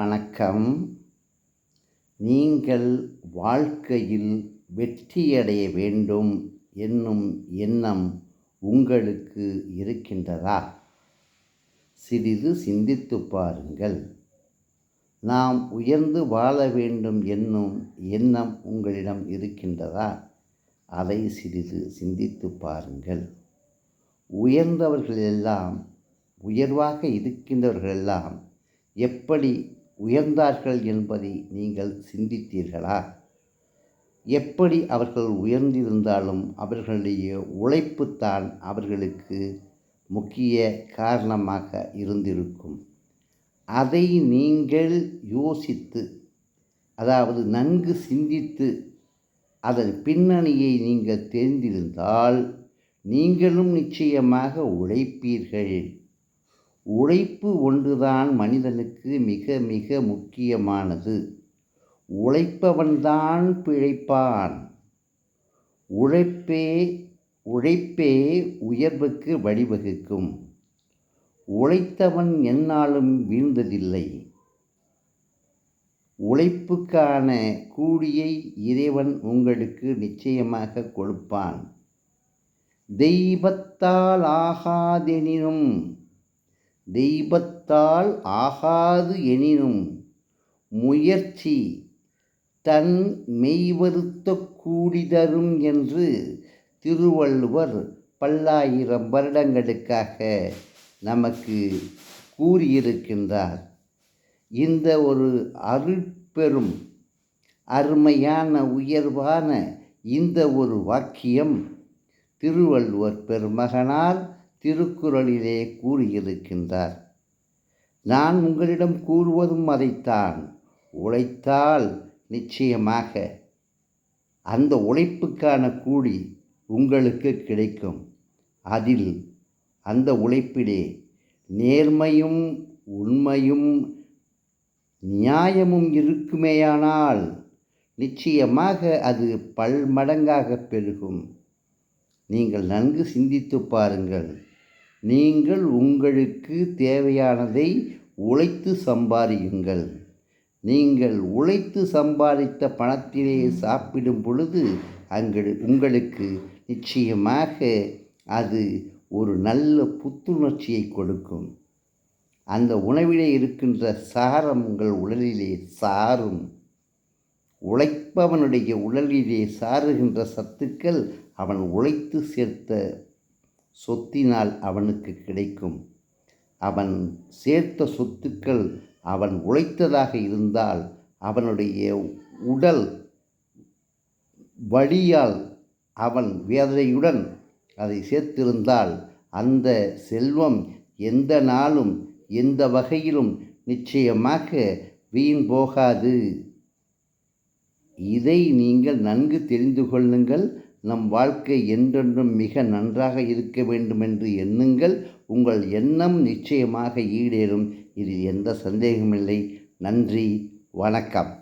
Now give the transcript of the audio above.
வணக்கம். நீங்கள் வாழ்க்கையில் வெற்றியடைய வேண்டும் என்னும் எண்ணம் உங்களுக்கு இருக்கின்றதா? சிறிது சிந்தித்துப் பாருங்கள். நாம் உயர்ந்து வாழ வேண்டும் என்னும் எண்ணம் உங்களிடம் இருக்கின்றதா? அதை சிறிது சிந்தித்துப் பாருங்கள். உயர்வாக இருக்கின்றவர்களெல்லாம் எப்படி உயர்ந்தார்கள் என்பதை நீங்கள் சிந்தித்தீர்களா? எப்படி அவர்கள் உயர்ந்திருந்தாலும் அவர்களுடைய உழைப்புத்தான் அவர்களுக்கு முக்கிய காரணமாக இருந்திருக்கும். அதை நீங்கள் யோசித்து, அதாவது நன்கு சிந்தித்து அதன் பின்னணியை நீங்கள் தெரிந்திருந்தால் நீங்களும் நிச்சயமாக உழைப்பீர்கள். உழைப்பு ஒன்றுதான் மனிதனுக்கு மிக மிக முக்கியமானது. உழைப்பவன்தான் பிழைப்பான். உழைப்பே உயர்வுக்கு வழிவகுக்கும். உழைத்தவன் எந்நாளும் வீழ்ந்ததில்லை. உழைப்புக்கான கூலியை இறைவன் உங்களுக்கு நிச்சயமாக கொடுப்பான். தெய்வத்தால் ஆகாது எனினும் முயற்சி தன் மெய்வருத்த கூலி தரும் என்று திருவள்ளுவர் பல்லாயிரம் வருடங்களுக்காக நமக்கு கூறியிருக்கின்றார். இந்த ஒரு அருட்பெரும் அருமையான உயர்வான இந்த ஒரு வாக்கியம் திருவள்ளுவர் பெருமகனார் திருக்குறளிலே கூறியிருக்கின்றார். நான் உங்களிடம் கூறுவதும் அதைத்தான். உழைத்தால் நிச்சயமாக அந்த உழைப்புக்கான கூலி உங்களுக்கு கிடைக்கும். அதில் அந்த உழைப்பிலே நேர்மையும் உண்மையும் நியாயமும் இருக்குமேயானால் நிச்சயமாக அது பல்மடங்காக பெருகும். நீங்கள் நன்கு சிந்தித்து பாருங்கள். நீங்கள் உங்களுக்கு தேவையானதை உழைத்து சம்பாதியுங்கள். நீங்கள் உழைத்து சம்பாதித்த பணத்திலே சாப்பிடும் பொழுது உங்களுக்கு நிச்சயமாக அது ஒரு நல்ல புத்துணர்ச்சியை கொடுக்கும். அந்த உணவிலே இருக்கின்ற சாரம் உங்கள் உடலிலே சாரும். உழைப்பவனுடைய உடலிலே சாருகின்ற சத்துக்கள் அவன் உழைத்து சேர்த்த சொத்தினால் அவனுக்கு கிடைக்கும். அவன் சேர்த்த சொத்துக்கள் அவன் உழைத்ததாக இருந்தால் அவனுடைய உடல் வலியால் அவன் வேதனையுடன் அதை சேர்த்திருந்தால் அந்த செல்வம் எந்த நாளும் எந்த வகையிலும் நிச்சயமாக வீண் போகாது. இதை நீங்கள் நன்கு தெரிந்து கொள்ளுங்கள். நம் வாழ்க்கை என்றென்றும் மிக நன்றாக இருக்க வேண்டுமென்று எண்ணுங்கள். உங்கள் எண்ணம் நிச்சயமாக ஈடேறும். இதில் எந்த சந்தேகமில்லை. நன்றி, வணக்கம்.